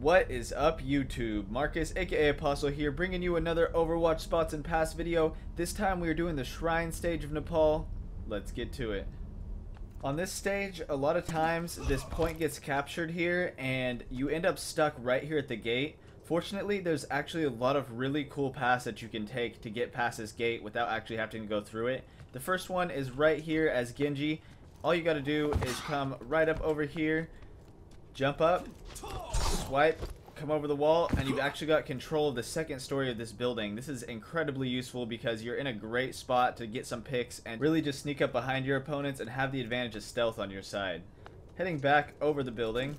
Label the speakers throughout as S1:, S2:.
S1: What is up, YouTube? Marcus aka Apostle here, bringing you another Overwatch spots and pass video. This time we are doing the Shrine stage of Nepal. Let's get to it. On this stage, a lot of times this point gets captured here and you end up stuck right here at the gate. Fortunately, there's actually a lot of really cool paths that you can take to get past this gate without actually having to go through it. The first one is right here as Genji. All you gotta do is come right up over here, jump up, swipe, come over the wall, and you've actually got control of the second story of this building. This is incredibly useful because you're in a great spot to get some picks and really just sneak up behind your opponents and have the advantage of stealth on your side. Heading back over the building,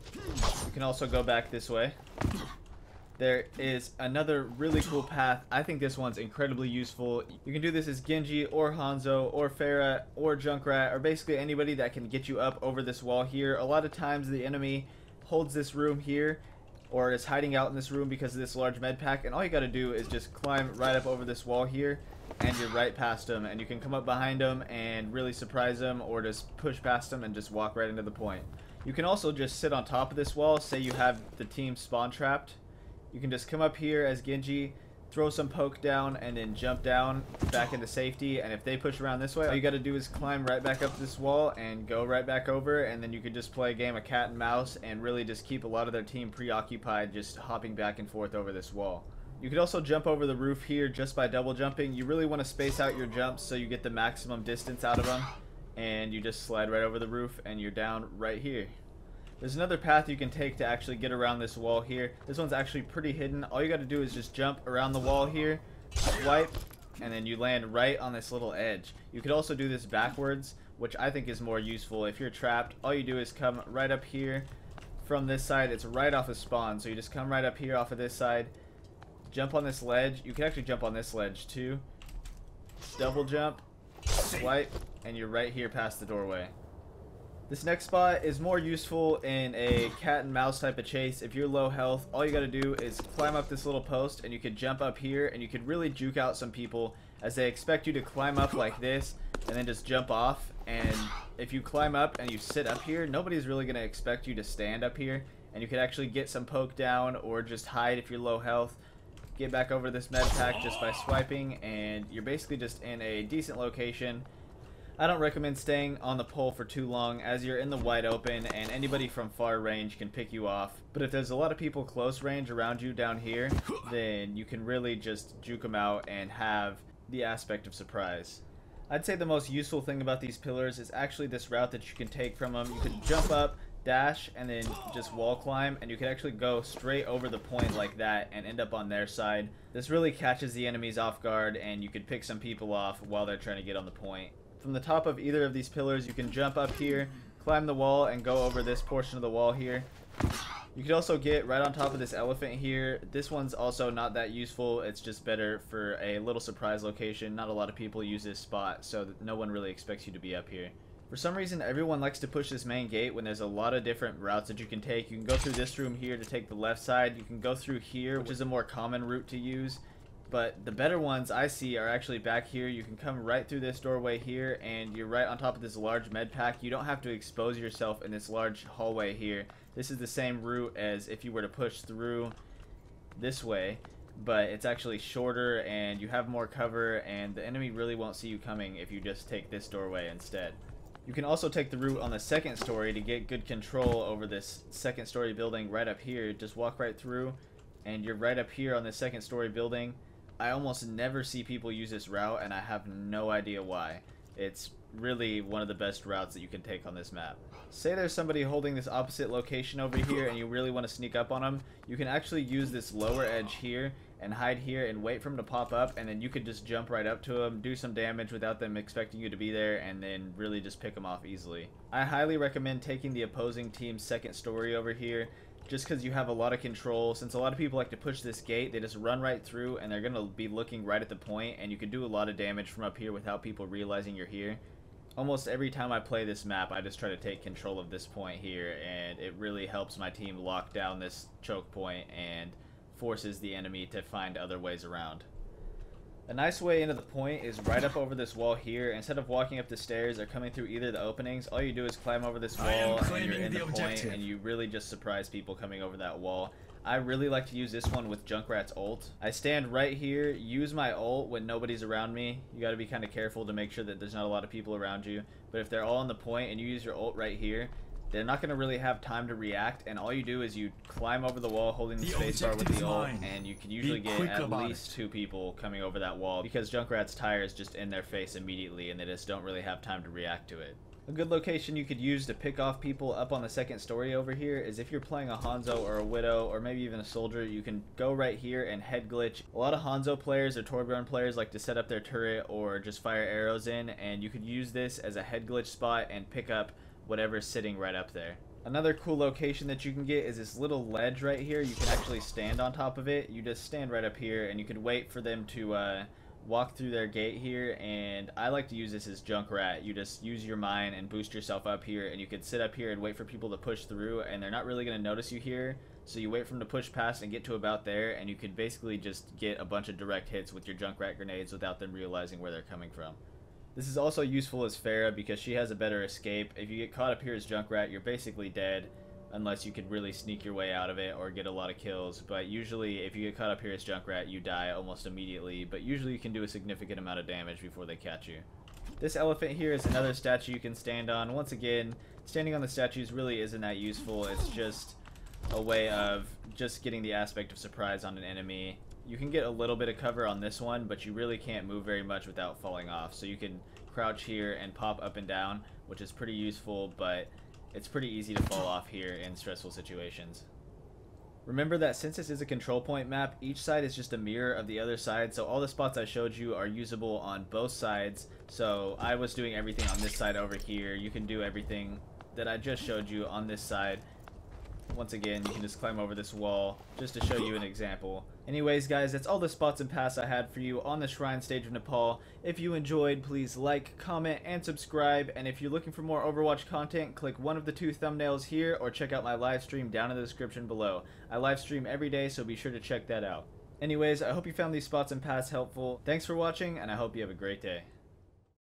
S1: you can also go back this way. There is another really cool path. I think this one's incredibly useful. You can do this as Genji or Hanzo or Pharah or Junkrat or basically anybody that can get you up over this wall here. A lot of times the enemy holds this room here or is hiding out in this room because of this large med pack, and all you got to do is just climb right up over this wall here and you're right past them, and you can come up behind them and really surprise them or just push past them and just walk right into the point. You can also just sit on top of this wall. Say you have the team spawn trapped, you can just come up here as Genji, throw some poke down, and then jump down back into safety. And if they push around this way, all you got to do is climb right back up this wall and go right back over, and then you could just play a game of cat and mouse and really just keep a lot of their team preoccupied just hopping back and forth over this wall. You could also jump over the roof here just by double jumping. You really want to space out your jumps so you get the maximum distance out of them, and you just slide right over the roof and you're down right here. There's another path you can take to actually get around this wall here. This one's actually pretty hidden. All you got to do is just jump around the wall here, swipe, and then you land right on this little edge. You could also do this backwards, which I think is more useful. If you're trapped, all you do is come right up here from this side. It's right off of spawn, so you just come right up here off of this side, jump on this ledge. You can actually jump on this ledge too. Double jump, swipe, and you're right here past the doorway. This next spot is more useful in a cat and mouse type of chase. If you're low health, all you got to do is climb up this little post and you could jump up here and you could really juke out some people as they expect you to climb up like this and then just jump off. And if you climb up and you sit up here, nobody's really going to expect you to stand up here, and you could actually get some poke down or just hide if you're low health. Get back over this med pack just by swiping, and you're basically just in a decent location. I don't recommend staying on the pole for too long as you're in the wide open and anybody from far range can pick you off. But if there's a lot of people close range around you down here, then you can really just juke them out and have the aspect of surprise. I'd say the most useful thing about these pillars is actually this route that you can take from them. You can jump up, dash, and then just wall climb, and you can actually go straight over the point like that and end up on their side. This really catches the enemies off guard, and you could pick some people off while they're trying to get on the point. From the top of either of these pillars, you can jump up here, climb the wall, and go over this portion of the wall here. You could also get right on top of this elephant here. This one's also not that useful. It's just better for a little surprise location. Not a lot of people use this spot, so that no one really expects you to be up here. For some reason, everyone likes to push this main gate when there's a lot of different routes that you can take. You can go through this room here to take the left side. You can go through here, which is a more common route to use. But the better ones I see are actually back here. You can come right through this doorway here and you're right on top of this large med pack. You don't have to expose yourself in this large hallway here. This is the same route as if you were to push through this way, but it's actually shorter and you have more cover, and the enemy really won't see you coming if you just take this doorway instead. You can also take the route on the second story to get good control over this second story building right up here. Just walk right through and you're right up here on the second story building. I almost never see people use this route, and I have no idea why. It's really one of the best routes that you can take on this map. Say there's somebody holding this opposite location over here and you really want to sneak up on them. You can actually use this lower edge here and hide here and wait for them to pop up, and then you could just jump right up to them, do some damage without them expecting you to be there, and then really just pick them off easily. I highly recommend taking the opposing team's second story over here, just because you have a lot of control. Since a lot of people like to push this gate, they just run right through and they're going to be looking right at the point, and you can do a lot of damage from up here without people realizing you're here. Almost every time I play this map, I just try to take control of this point here, and it really helps my team lock down this choke point and forces the enemy to find other ways around. A nice way into the point is right up over this wall here. Instead of walking up the stairs or coming through either of the openings, all you do is climb over this wall and you're in the point, and you really just surprise people coming over that wall. I really like to use this one with Junkrat's ult. I stand right here, use my ult when nobody's around me. You got to be kind of careful to make sure that there's not a lot of people around you. But if they're all on the point and you use your ult right here, they're not going to really have time to react, and all you do is you climb over the wall holding the spacebar with the ult, and you can usually get at least 2 people coming over that wall because Junkrat's tire is just in their face immediately and they just don't really have time to react to it. A good location you could use to pick off people up on the second story over here is if you're playing a Hanzo or a Widow or maybe even a Soldier, you can go right here and head glitch. A lot of Hanzo players or Torbjorn players like to set up their turret or just fire arrows in, and you could use this as a head glitch spot and pick up whatever's sitting right up there. Another cool location that you can get is this little ledge right here. You can actually stand on top of it. You just stand right up here and you can wait for them to walk through their gate here, and I like to use this as Junkrat. You just use your mine and boost yourself up here, and you can sit up here and wait for people to push through, and they're not really going to notice you here, so you wait for them to push past and get to about there, and you can basically just get a bunch of direct hits with your Junkrat grenades without them realizing where they're coming from. This is also useful as Pharah because she has a better escape. If you get caught up here as Junkrat, you're basically dead unless you could really sneak your way out of it or get a lot of kills. But usually if you get caught up here as Junkrat, you die almost immediately, but usually you can do a significant amount of damage before they catch you. This elephant here is another statue you can stand on. Once again, standing on the statues really isn't that useful. It's just a way of just getting the aspect of surprise on an enemy. You can get a little bit of cover on this one, but you really can't move very much without falling off. So you can crouch here and pop up and down, which is pretty useful, but it's pretty easy to fall off here in stressful situations. Remember that since this is a control point map, each side is just a mirror of the other side, so all the spots I showed you are usable on both sides. So I was doing everything on this side over here. You can do everything that I just showed you on this side. Once again, you can just climb over this wall just to show you an example. Anyways, guys, that's all the spots and paths I had for you on the Shrine stage of Nepal. If you enjoyed, please like, comment, and subscribe. And if you're looking for more Overwatch content, click one of the 2 thumbnails here or check out my live stream down in the description below. I live stream every day, so be sure to check that out. Anyways, I hope you found these spots and paths helpful. Thanks for watching, and I hope you have a great day.